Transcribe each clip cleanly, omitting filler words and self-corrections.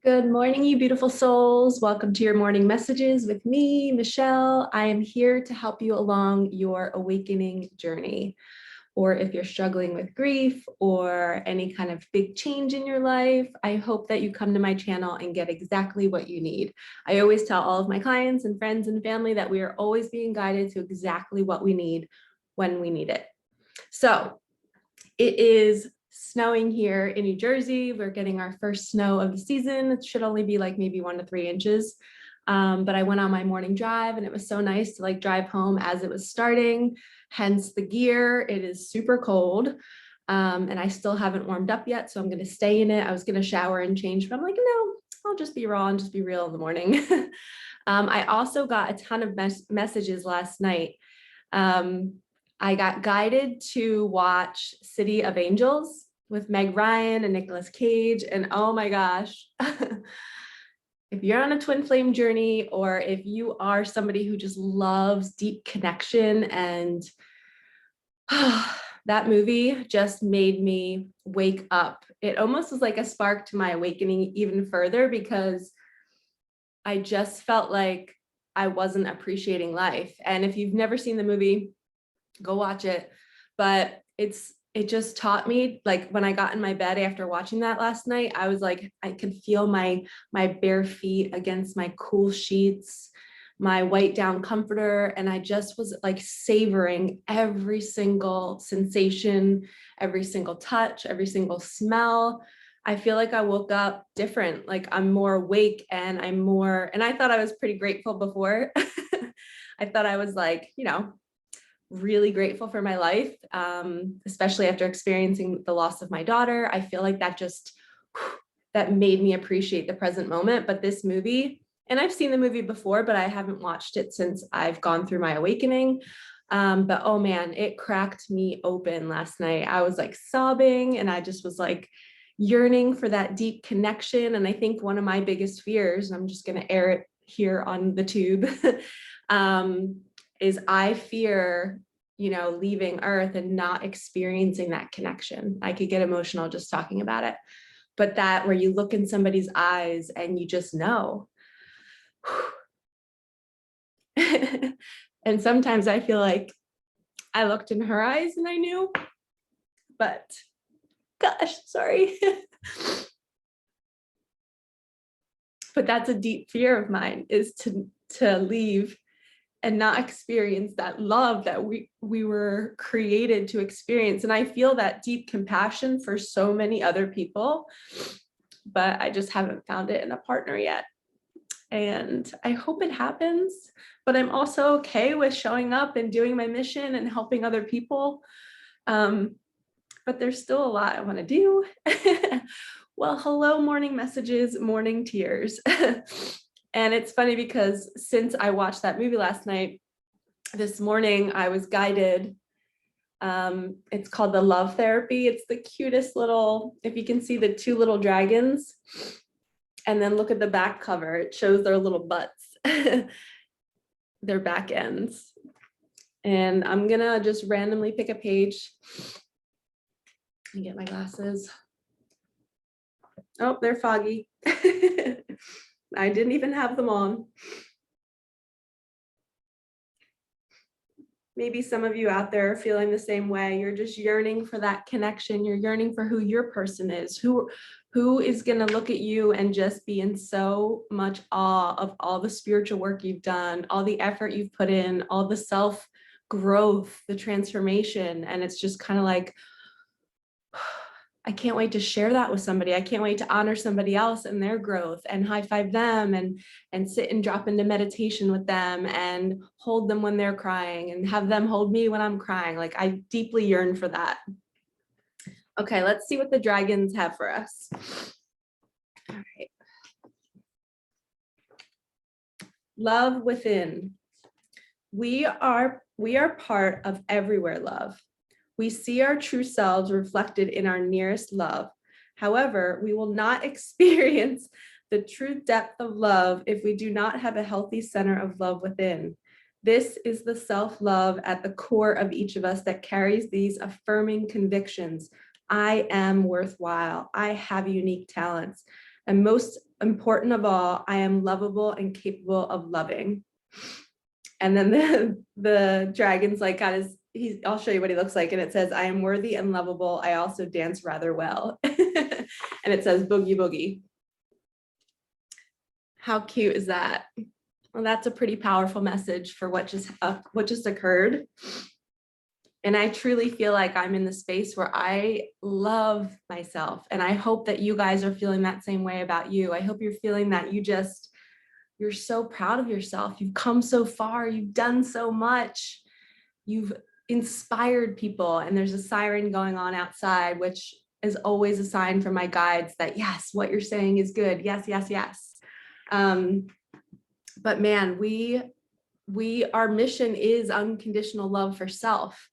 Good morning, you beautiful souls. Welcome to your morning messages with me, Michelle. I am here to help you along your awakening journey. Or if you're struggling with grief or any kind of big change in your life, I hope that you come to my channel and get exactly what you need. I always tell all of my clients and friends and family that we are always being guided to exactly what we need when we need it. So it is snowing here in New Jersey. We're getting our first snow of the season. It should only be like maybe 1 to 3 inches. But I went on my morning drive and it was so nice to like drive home as it was starting, hence the gear. It is super cold. And I still haven't warmed up yet, so I'm going to stay in it. I was going to shower and change, but I'm like, no, I'll just be raw and just be real in the morning. I also got a ton of messages last night. I got guided to watch City of Angels with Meg Ryan and Nicolas Cage. And oh my gosh, if you're on a twin flame journey, or if you are somebody who just loves deep connection, and that movie just made me wake up. It almost was like a spark to my awakening even further, because I just felt like I wasn't appreciating life. And if you've never seen the movie, go watch it. But it just taught me, like when I got in my bed after watching that last night, I was like, I could feel my bare feet against my cool sheets, my white down comforter. And I just was like savoring every single sensation, every single touch, every single smell. I feel like I woke up different, like I'm more awake and and I thought I was pretty grateful before. I thought I was like, really grateful for my life, especially after experiencing the loss of my daughter. I feel like that made me appreciate the present moment. But this movie, and I've seen the movie before, but I haven't watched it since I've gone through my awakening. But oh man, it cracked me open last night. I was like sobbing, and I just was like yearning for that deep connection. And I think one of my biggest fears, and I'm just going to air it here on the tube, is I fear, leaving Earth and not experiencing that connection. I could get emotional just talking about it, but that where you look in somebody's eyes and you just know. And sometimes I feel like I looked in her eyes and I knew, but gosh, sorry. But that's a deep fear of mine, is to leave and not experience that love that we were created to experience. And I feel that deep compassion for so many other people, but I just haven't found it in a partner yet. And I hope it happens, but I'm also okay with showing up and doing my mission and helping other people. But there's still a lot I want to do. Well, hello, morning messages, morning tears. And it's funny because since I watched that movie last night, this morning I was guided. It's called The Love Therapy. It's the cutest little, if you can see the 2 little dragons, and then look at the back cover, it shows their little butts, their back ends. And I'm gonna just randomly pick a page. Let me get my glasses. Oh, they're foggy. I didn't even have them on. Maybe some of you out there are feeling the same way. You're just yearning for that connection. You're yearning for who your person is, who is going to look at you and just be in so much awe of all the spiritual work you've done, all the effort you've put in, all the self growth, the transformation. And it's just kind of like, I can't wait to share that with somebody. I can't wait to honor somebody else and their growth and high five them and sit and drop into meditation with them and hold them when they're crying and have them hold me when I'm crying. Like, I deeply yearn for that. Okay, let's see what the dragons have for us. All right. Love within. We are part of everywhere love. We see our true selves reflected in our nearest love. However, we will not experience the true depth of love if we do not have a healthy center of love within. This is the self-love at the core of each of us that carries these affirming convictions. I am worthwhile. I have unique talents. And most important of all, I am lovable and capable of loving. And then the dragon's like got his, I'll show you what he looks like. And it says, I am worthy and lovable. I also dance rather well. And it says boogie boogie. How cute is that? Well, that's a pretty powerful message for what just occurred. And I truly feel like I'm in the space where I love myself. And I hope that you guys are feeling that same way about you. I hope you're feeling that you're so proud of yourself. You've come so far. You've done so much. You've inspired people. And there's a siren going on outside, which is always a sign from my guides that, yes, what you're saying is good. Yes, yes, yes. But man, our mission is unconditional love for self.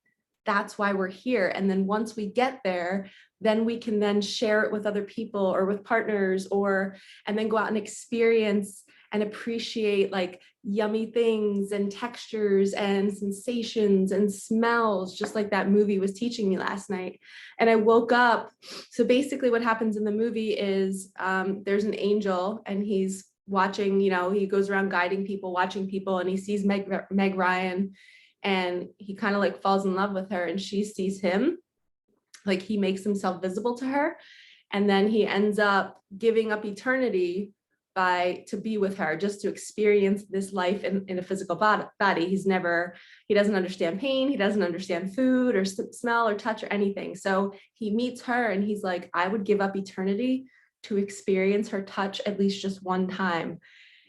That's why we're here. And then once we get there, then we can then share it with other people or with partners, and then go out and experience and appreciate like yummy things and textures and sensations and smells, just like that movie was teaching me last night. And I woke up. So basically what happens in the movie is there's an angel and he's watching, he goes around guiding people, watching people, and he sees Meg Ryan, and he kind of like falls in love with her, and she sees him, like he makes himself visible to her. And then he ends up giving up eternity to be with her, just to experience this life in a physical body. He doesn't understand pain. He doesn't understand food or smell or touch or anything. So he meets her and he's like, I would give up eternity to experience her touch at least just one time.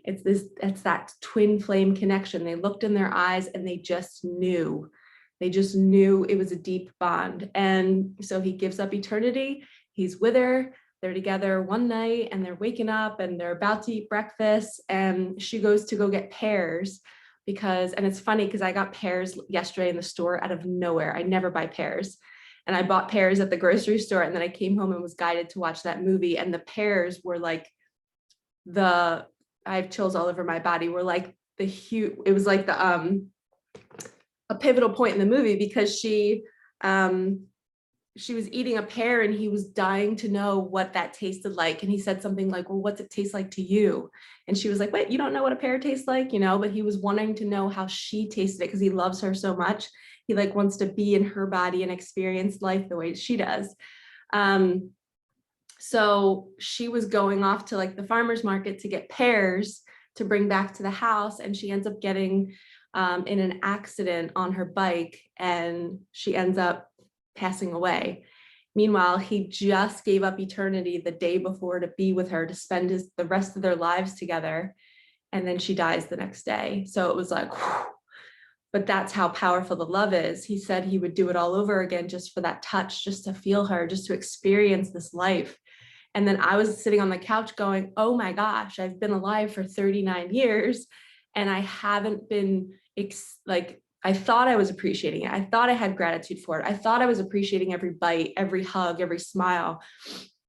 It's that twin flame connection. They looked in their eyes and they just knew it was a deep bond. And so he gives up eternity. He's with her. They're together one night and they're waking up and they're about to eat breakfast, and she goes to go get pears and it's funny because I got pears yesterday in the store out of nowhere. I never buy pears. And I bought pears at the grocery store, and then I came home and was guided to watch that movie. And the pears were like I have chills all over my body, were like it was like a pivotal point in the movie, because she was eating a pear and he was dying to know what that tasted like. And he said something like, well, what's it taste like to you? And she was like, wait, you don't know what a pear tastes like, but he was wanting to know how she tasted it because he loves her so much. He like wants to be in her body and experience life the way she does. So she was going off to like the farmer's market to get pears to bring back to the house. And she ends up getting in an accident on her bike, and she ends up passing away. Meanwhile, he just gave up eternity the day before to be with her, to spend the rest of their lives together. And then she dies the next day. So it was like, whew. But that's how powerful the love is. He said he would do it all over again just for that touch, just to feel her, just to experience this life. And then I was sitting on the couch going, oh my gosh, I've been alive for 39 years and I haven't been I thought I was appreciating it. I thought I had gratitude for it. I thought I was appreciating every bite, every hug, every smile.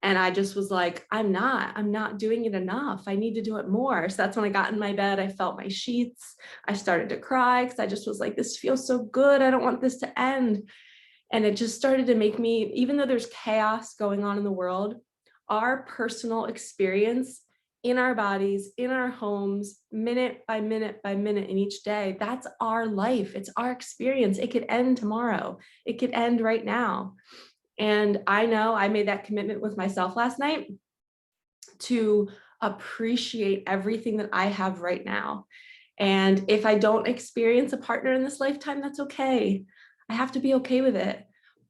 And I just was like, I'm not doing it enough. I need to do it more. So that's when I got in my bed. I felt my sheets. I started to cry because I just was like, this feels so good. I don't want this to end. And it just started to make me, even though there's chaos going on in the world, our personal experience in our bodies, in our homes, minute by minute by minute in each day, that's our life. It's our experience. It could end tomorrow. It could end right now. And I know I made that commitment with myself last night to appreciate everything that I have right now. And if I don't experience a partner in this lifetime, that's okay. I have to be okay with it.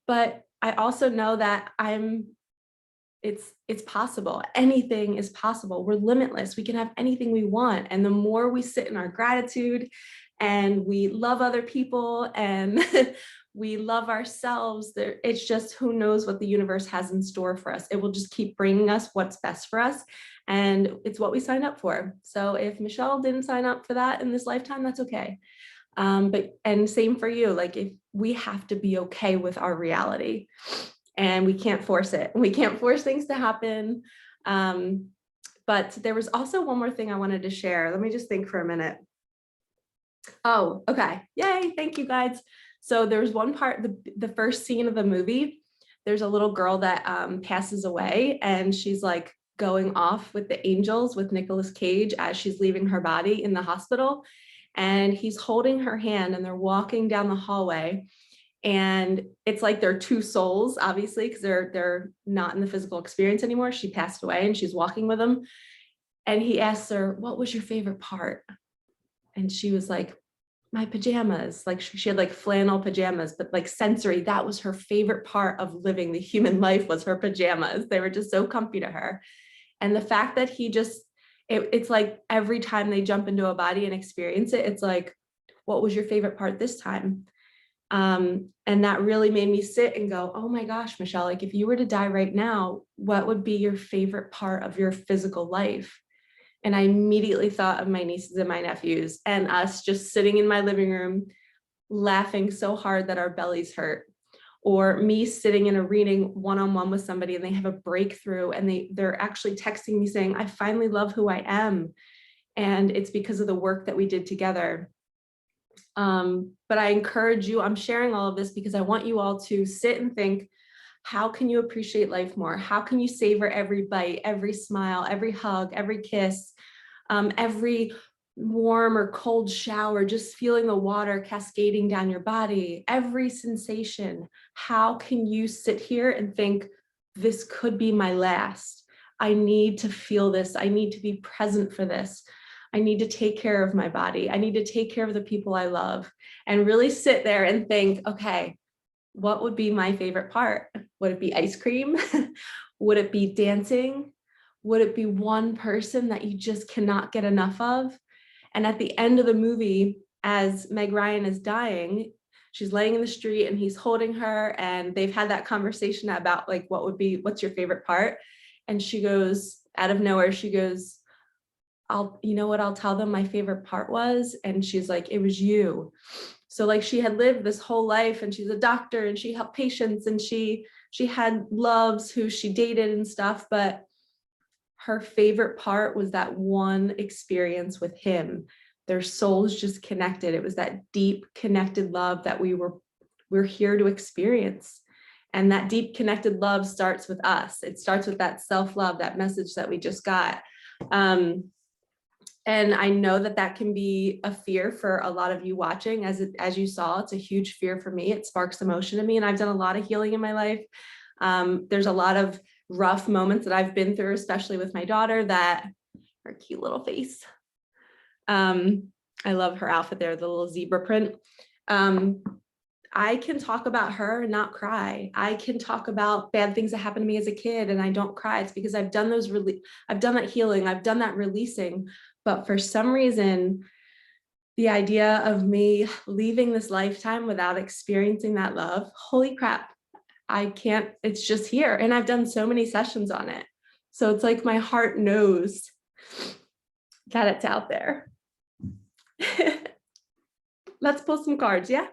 But I also know that it's possible. Anything is possible. We're limitless. We can have anything we want. And the more we sit in our gratitude and we love other people and we love ourselves, it's just, who knows what the universe has in store for us. It will just keep bringing us what's best for us. And it's what we signed up for. So if Michelle didn't sign up for that in this lifetime, that's okay. And same for you. Like, if we have to be okay with our reality, and we can't force it. We can't force things to happen. But there was also one more thing I wanted to share. Let me just think for a minute. Oh, okay. Yay. Thank you, guys. So there's one part, the first scene of the movie, there's a little girl that passes away, and she's like going off with the angels with Nicolas Cage as she's leaving her body in the hospital. And he's holding her hand and they're walking down the hallway. And it's like they're two souls, obviously, because they're not in the physical experience anymore. She passed away and she's walking with him. And he asks her, what was your favorite part? And she was like, my pajamas. Like she had like flannel pajamas, but like sensory, that was her favorite part of living the human life, was her pajamas. They were just so comfy to her. And the fact that he just, it's like every time they jump into a body and experience it, it's like, what was your favorite part this time? And that really made me sit and go, oh my gosh, Michelle, like if you were to die right now, what would be your favorite part of your physical life? And I immediately thought of my nieces and my nephews and us just sitting in my living room, laughing so hard that our bellies hurt. Or me sitting in a reading one-on-one with somebody and they have a breakthrough and they're actually texting me saying, I finally love who I am. And it's because of the work that we did together. But I encourage you, I'm sharing all of this because I want you all to sit and think, how can you appreciate life more? How can you savor every bite, every smile, every hug, every kiss, every warm or cold shower, just feeling the water cascading down your body, every sensation? How can you sit here and think, this could be my last? I need to feel this. I need to be present for this. I need to take care of my body. I need to take care of the people I love, and really sit there and think, okay, what would be my favorite part? Would it be ice cream? Would it be dancing? Would it be one person that you just cannot get enough of? And at the end of the movie, as Meg Ryan is dying, she's laying in the street and he's holding her and they've had that conversation about like, what's your favorite part? And she goes, out of nowhere, she goes, you know what I'll tell them my favorite part was? And she's like, it was you. So like she had lived this whole life and she's a doctor and she helped patients and she had loves who she dated and stuff, but her favorite part was that one experience with him. Their souls just connected. It was that deep connected love that we're here to experience. And that deep connected love starts with us. It starts with that self-love, that message that we just got. And I know that can be a fear for a lot of you watching. As you saw, it's a huge fear for me. It sparks emotion in me, and I've done a lot of healing in my life. There's a lot of rough moments that I've been through, especially with my daughter, that her cute little face. I love her outfit there, the little zebra print. I can talk about her and not cry. I can talk about bad things that happened to me as a kid and I don't cry. It's because I've done I've done that healing. I've done that releasing. But for some reason, the idea of me leaving this lifetime without experiencing that love, holy crap, I can't, it's just here. And I've done so many sessions on it. So it's like my heart knows that it's out there. Let's pull some cards, yeah?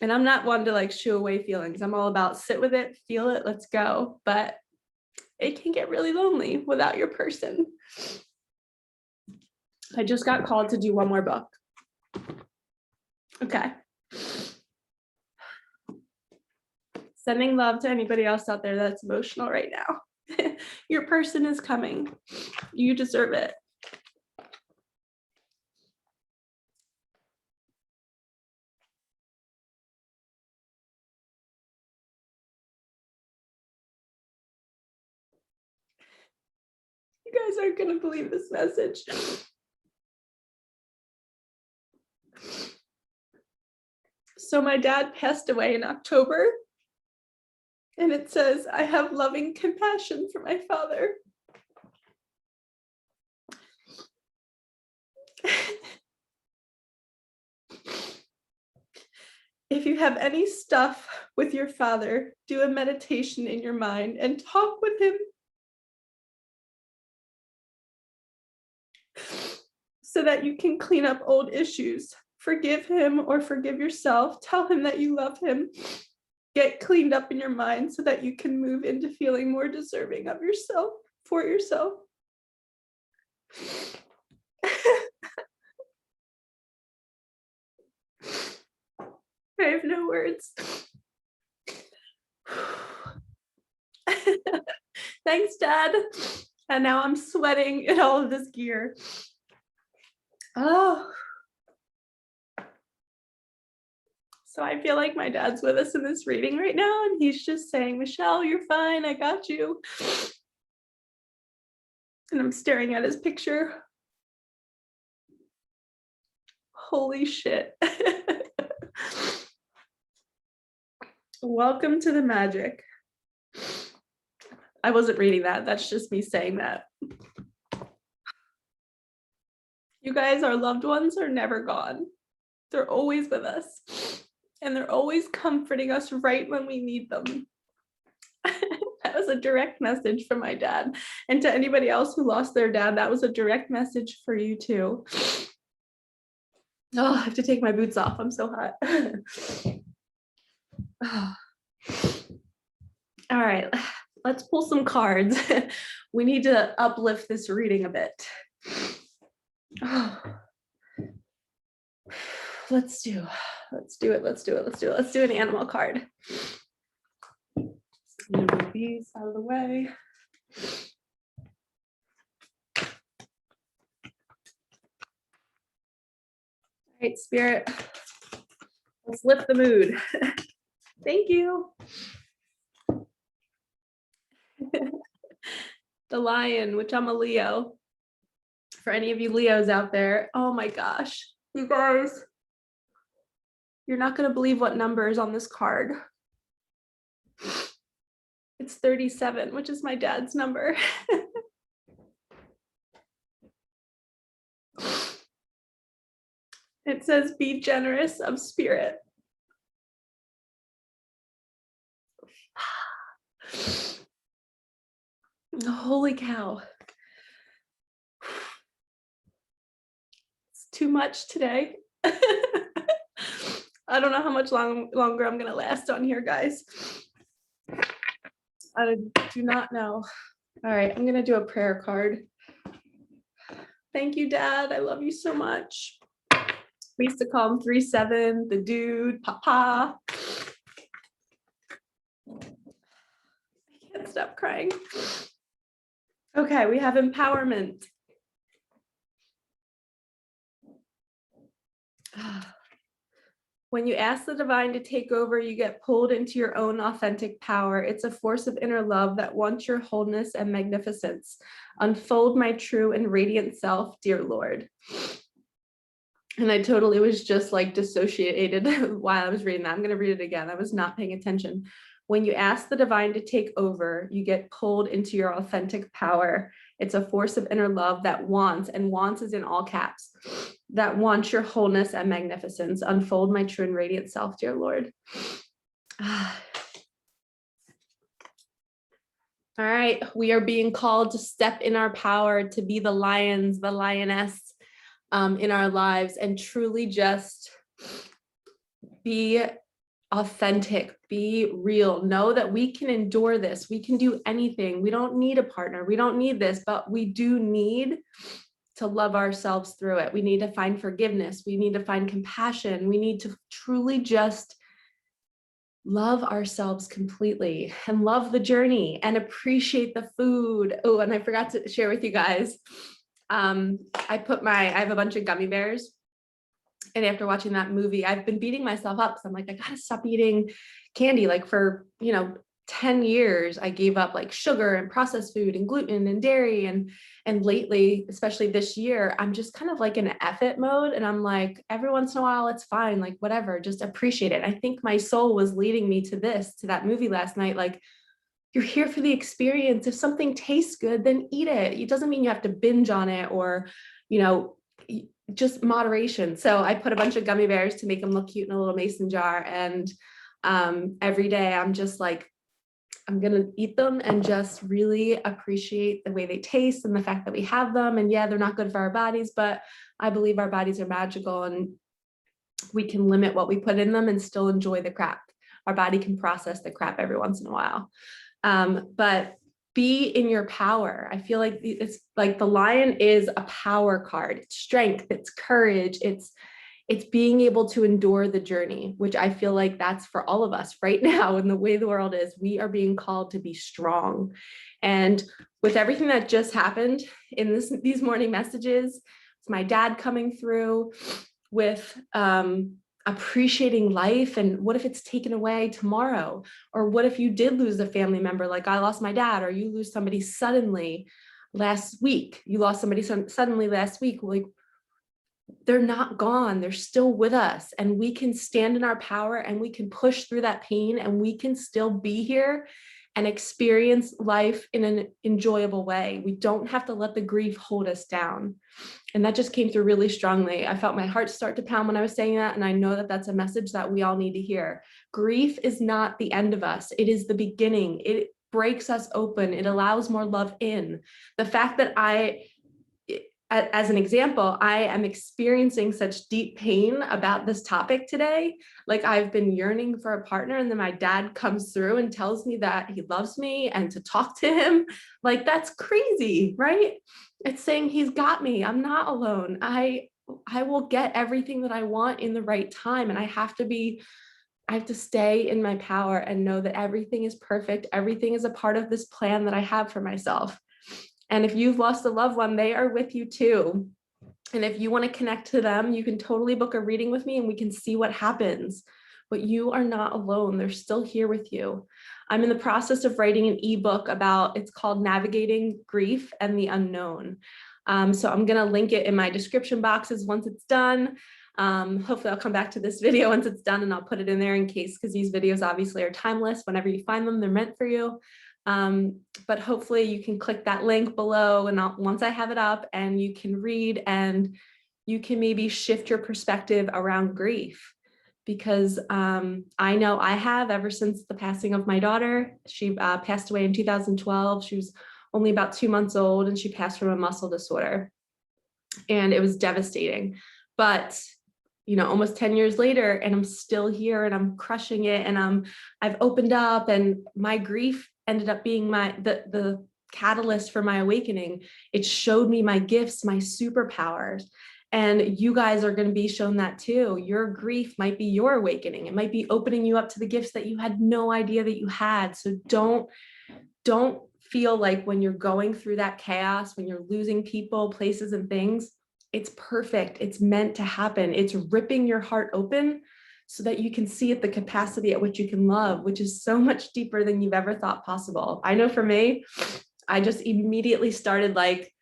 And I'm not one to like shoo away feelings. I'm all about sit with it, feel it, let's go. But it can get really lonely without your person. I just got called to do one more book. Okay. Sending love to anybody else out there that's emotional right now. Your person is coming. You deserve it. You guys aren't going to believe this message. So my dad passed away in October, and it says, I have loving compassion for my father. If you have any stuff with your father, do a meditation in your mind and talk with him so that you can clean up old issues. Forgive him or forgive yourself. Tell him that you love him. Get cleaned up in your mind so that you can move into feeling more deserving of yourself, for yourself. I have no words. Thanks, Dad. And now I'm sweating in all of this gear. Oh. So I feel like my dad's with us in this reading right now, and he's just saying, Michelle, you're fine. I got you. And I'm staring at his picture. Holy shit. Welcome to the magic. I wasn't reading that. That's just me saying that. You guys, our loved ones are never gone. They're always with us. And they're always comforting us right when we need them. That was a direct message from my dad. And to anybody else who lost their dad, that was a direct message for you too. Oh, I have to take my boots off. I'm so hot. All right, let's pull some cards. We need to uplift this reading a bit. Let's do an animal card. I'm gonna move these out of the way. All right, Spirit, let's lift the mood. Thank you. The lion, which I'm a Leo. For any of you Leos out there, oh my gosh, you guys, you're not going to believe what number is on this card. It's 37, which is my dad's number. It says, be generous of spirit. Holy cow. It's too much today. I don't know how much longer I'm going to last on here, guys. I do not know. All right, I'm going to do a prayer card. Thank you, Dad. I love you so much. We used to call him 37, the dude, Papa. I can't stop crying. Okay, we have empowerment. When you ask the divine to take over, you get pulled into your own authentic power. It's a force of inner love that wants your wholeness and magnificence. Unfold my true and radiant self, dear Lord. And I totally was just like dissociated while I was reading that. I'm going to read it again. I was not paying attention. When you ask the divine to take over, you get pulled into your authentic power. It's a force of inner love that wants, and wants is in all caps, that wants your wholeness and magnificence. Unfold my true and radiant self, dear Lord. All right, we are being called to step in our power, to be the lions, the lioness in our lives, and truly just be authentic, be real, know that we can endure this. We can do anything. We don't need a partner. We don't need this, but we do need to love ourselves through it. We need to find forgiveness. We need to find compassion. We need to truly just love ourselves completely and love the journey and appreciate the food. Oh, and I forgot to share with you guys. I have a bunch of gummy bears. And after watching that movie, I've been beating myself up. So I'm like, I gotta stop eating candy. Like for, 10 years, I gave up like sugar and processed food and gluten and dairy. And lately, especially this year, I'm just kind of like in an F it mode. And I'm like, every once in a while, it's fine. Like whatever, just appreciate it. I think my soul was leading me to that movie last night. Like, you're here for the experience. If something tastes good, then eat it. It doesn't mean you have to binge on it or, just moderation. So I put a bunch of gummy bears to make them look cute in a little mason jar. And every day I'm just like, I'm going to eat them and just really appreciate the way they taste and the fact that we have them. And yeah, they're not good for our bodies, but I believe our bodies are magical and we can limit what we put in them and still enjoy the crap. Our body can process the crap every once in a while. But be in your power. I feel like it's like the lion is a power card. It's strength, it's courage, it's being able to endure the journey, which I feel like that's for all of us right now. In the way the world is, we are being called to be strong. And with everything that just happened in these morning messages, it's my dad coming through with appreciating life, and what if it's taken away tomorrow? Or what if you did lose a family member, like I lost my dad, or you lose somebody suddenly last week, suddenly last week, like they're not gone, they're still with us, and we can stand in our power and we can push through that pain and we can still be here and experience life in an enjoyable way. We don't have to let the grief hold us down. And that just came through really strongly. I felt my heart start to pound when I was saying that. And I know that that's a message that we all need to hear. Grief is not the end of us. It is the beginning. It breaks us open. It allows more love in. The fact that as an example, I am experiencing such deep pain about this topic today. Like I've been yearning for a partner, and then my dad comes through and tells me that he loves me and to talk to him. Like that's crazy, right? It's saying he's got me. I'm not alone. I will get everything that I want in the right time. And I have to stay in my power and know that everything is perfect. Everything is a part of this plan that I have for myself. And if you've lost a loved one, they are with you too. And if you want to connect to them, you can totally book a reading with me and we can see what happens. But you are not alone. They're still here with you. I'm in the process of writing an ebook it's called Navigating Grief and the Unknown. So I'm going to link it in my description boxes once it's done. Hopefully I'll come back to this video once it's done and I'll put it in there in case, because these videos obviously are timeless. Whenever you find them, they're meant for you. But hopefully you can click that link below, and once I have it up, and you can read and you can maybe shift your perspective around grief. Because I know I have, ever since the passing of my daughter. She passed away in 2012. She was only about 2 months old, and she passed from a muscle disorder. And it was devastating. But almost 10 years later, and I'm still here and I'm crushing it, and I've opened up, and my grief ended up being the catalyst for my awakening. It showed me my gifts, my superpowers. And you guys are going to be shown that too. Your grief might be your awakening. It might be opening you up to the gifts that you had no idea that you had. So don't feel like when you're going through that chaos, when you're losing people, places, and things, it's perfect. It's meant to happen. It's ripping your heart open so that you can see at the capacity at which you can love, which is so much deeper than you've ever thought possible. I know for me, I just immediately started like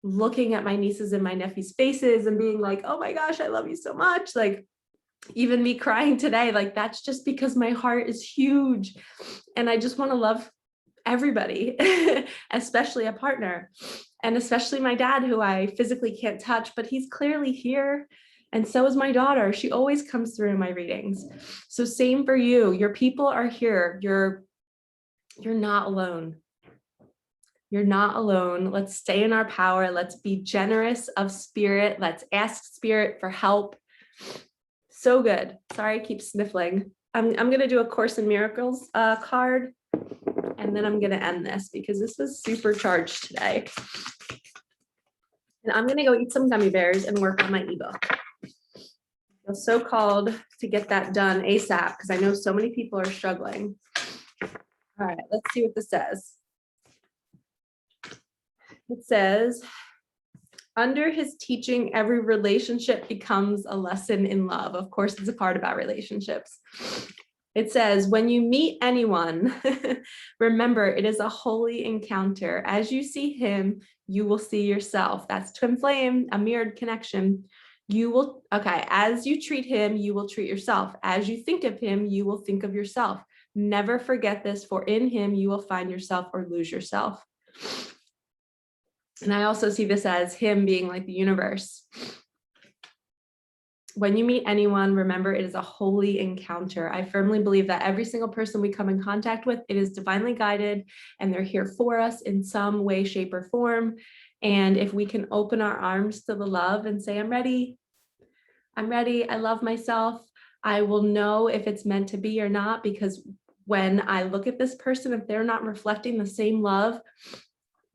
looking at my nieces and my nephews' faces and being like, oh my gosh, I love you so much. Like even me crying today, like that's just because my heart is huge. And I just want to love everybody, especially a partner, and especially my dad, who I physically can't touch, but he's clearly here. And so is my daughter. She always comes through in my readings. So same for you. Your people are here. You're not alone. You're not alone. Let's stay in our power. Let's be generous of spirit. Let's ask spirit for help. So good. Sorry, I keep sniffling. I'm going to do a Course in Miracles card, and then I'm going to end this because this was supercharged today. And I'm going to go eat some gummy bears and work on my ebook. I feel so called to get that done ASAP because I know so many people are struggling. All right, let's see what this says. It says, under his teaching, every relationship becomes a lesson in love. Of course, it's a part about relationships. It says, when you meet anyone, remember it is a holy encounter. As you see him, you will see yourself. That's twin flame, a mirrored connection. As you treat him, you will treat yourself. As you think of him, you will think of yourself. Never forget this, for in him, you will find yourself or lose yourself. And I also see this as him being like the universe. When you meet anyone, remember it is a holy encounter. I firmly believe that every single person we come in contact with, it is divinely guided, and they're here for us in some way, shape, or form. And if we can open our arms to the love and say, I'm ready, I love myself, I will know if it's meant to be or not, because when I look at this person, if they're not reflecting the same love,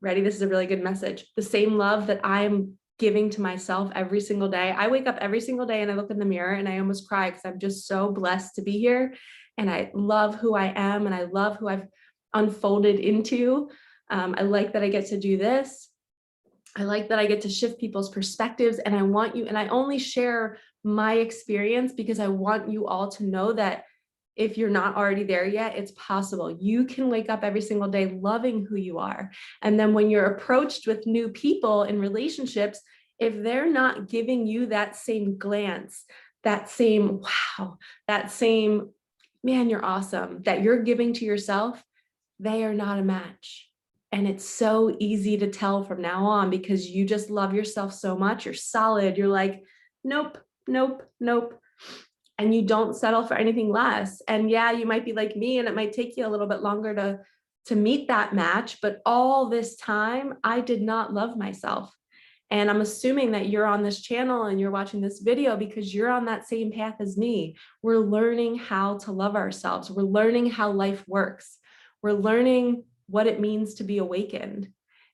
this is a really good message, the same love that I'm giving to myself every single day. I wake up every single day and I look in the mirror and I almost cry because I'm just so blessed to be here. And I love who I am and I love who I've unfolded into. I like that I get to do this. I like that I get to shift people's perspectives, and I want you, and I only share my experience because I want you all to know that if you're not already there yet, it's possible. You can wake up every single day loving who you are. And then when you're approached with new people in relationships, if they're not giving you that same glance, that same wow, that same man, you're awesome, that you're giving to yourself, they are not a match. And it's so easy to tell from now on because you just love yourself so much. You're solid. You're like, nope, nope, nope. And you don't settle for anything less. And yeah, you might be like me and it might take you a little bit longer to meet that match. But all this time, I did not love myself. And I'm assuming that you're on this channel and you're watching this video because you're on that same path as me. We're learning how to love ourselves. We're learning how life works. We're learning what it means to be awakened.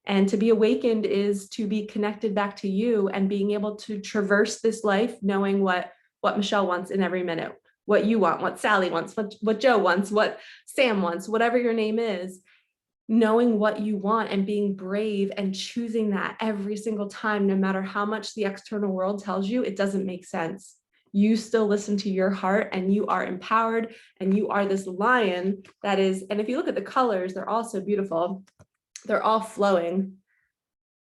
And to be awakened is to be connected back to you and being able to traverse this life knowing what Michelle wants in every minute, what you want, what Sally wants, what Joe wants, what Sam wants, whatever your name is, knowing what you want and being brave and choosing that every single time, no matter how much the external world tells you it doesn't make sense. You still listen to your heart and you are empowered and you are this lion that is, and if you look at the colors, they're all so beautiful. They're all flowing,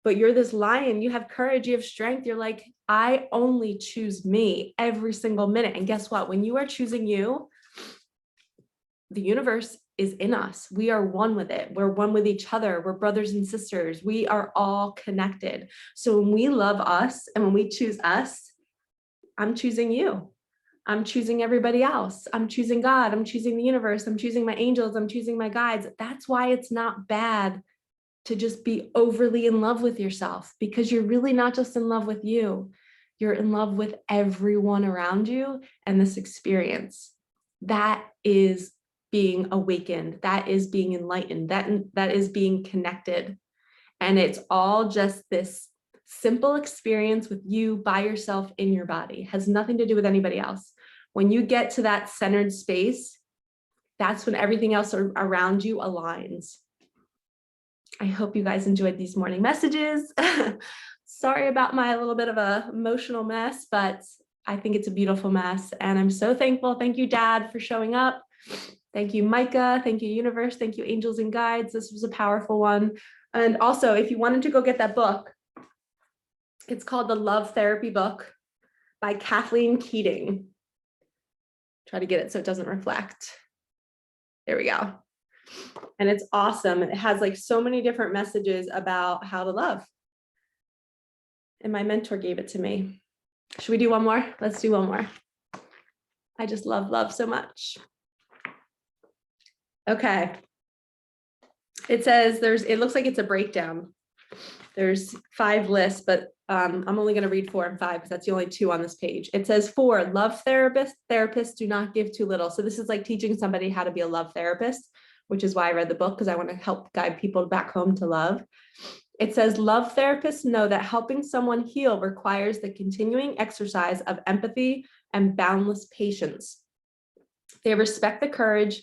but you're this lion, you have courage, you have strength. You're like, I only choose me every single minute. And guess what? When you are choosing you, the universe is in us. We are one with it. We're one with each other. We're brothers and sisters. We are all connected. So when we love us and when we choose us, I'm choosing you. I'm choosing everybody else. I'm choosing God. I'm choosing the universe. I'm choosing my angels. I'm choosing my guides. That's why it's not bad to just be overly in love with yourself, because you're really not just in love with you. You're in love with everyone around you and this experience. That is being awakened. That is being enlightened. That is being connected. And it's all just this simple experience with you by yourself in your body. It has nothing to do with anybody else. When you get to that centered space, that's when everything else around you aligns. I hope you guys enjoyed these morning messages. Sorry about my little bit of a emotional mess, but I think it's a beautiful mess. And I'm so thankful. Thank you, Dad, for showing up. Thank you, Micah. Thank you, universe. Thank you, angels and guides. This was a powerful one. And also, if you wanted to go get that book, it's called The Love Therapy Book by Kathleen Keating. Try to get it so it doesn't reflect. There we go. And it's awesome. It has like so many different messages about how to love. And my mentor gave it to me. Should we do one more? Let's do one more. I just love love so much. Okay. It says it looks like it's a breakdown. There's 5 lists, but I'm only going to read 4 and 5 because that's the only 2 on this page. It says 4, love therapists do not give too little. So this is like teaching somebody how to be a love therapist, which is why I read the book, because I want to help guide people back home to love. It says love therapists know that helping someone heal requires the continuing exercise of empathy and boundless patience. They respect the courage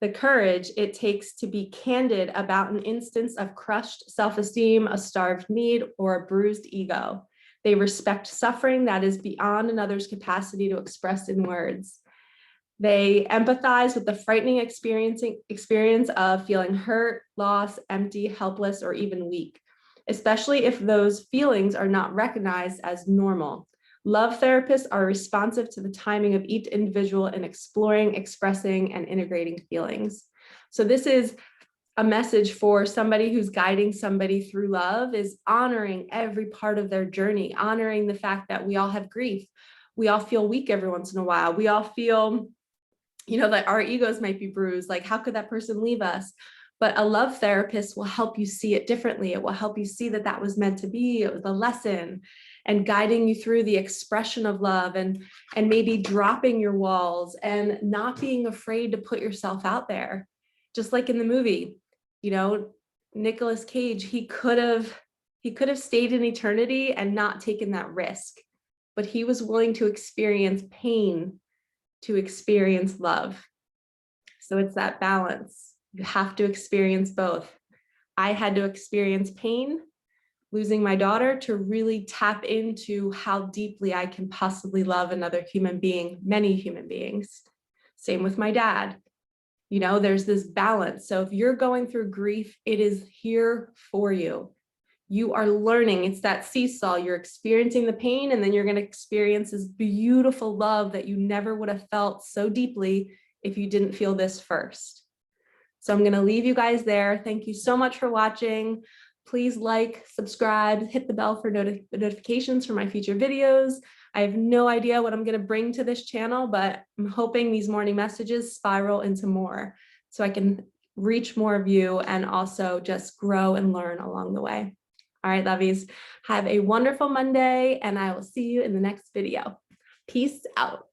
it takes to be candid about an instance of crushed self-esteem, a starved need, or a bruised ego. They respect suffering that is beyond another's capacity to express in words. They empathize with the frightening experience of feeling hurt, lost, empty, helpless, or even weak, especially if those feelings are not recognized as normal. Love therapists are responsive to the timing of each individual in exploring, expressing, and integrating feelings. So this is a message for somebody who's guiding somebody through love, is honoring every part of their journey, honoring the fact that we all have grief. We all feel weak every once in a while. We all feel, that our egos might be bruised. Like, how could that person leave us? But a love therapist will help you see it differently. It will help you see that that was meant to be. It was a lesson, and guiding you through the expression of love, and maybe dropping your walls and not being afraid to put yourself out there. Just like in the movie, Nicolas Cage, he could have stayed in eternity and not taken that risk, but he was willing to experience pain to experience love. So it's that balance. You have to experience both. I had to experience pain, losing my daughter, to really tap into how deeply I can possibly love another human being, many human beings. Same with my dad. You know, there's this balance. So if you're going through grief, it is here for you. You are learning. It's that seesaw. You're experiencing the pain, and then you're going to experience this beautiful love that you never would have felt so deeply if you didn't feel this first. So I'm going to leave you guys there. Thank you so much for watching. Please like, subscribe, hit the bell for notifications for my future videos. I have no idea what I'm going to bring to this channel, but I'm hoping these morning messages spiral into more so I can reach more of you and also just grow and learn along the way. All right, lovies, have a wonderful Monday, and I will see you in the next video. Peace out.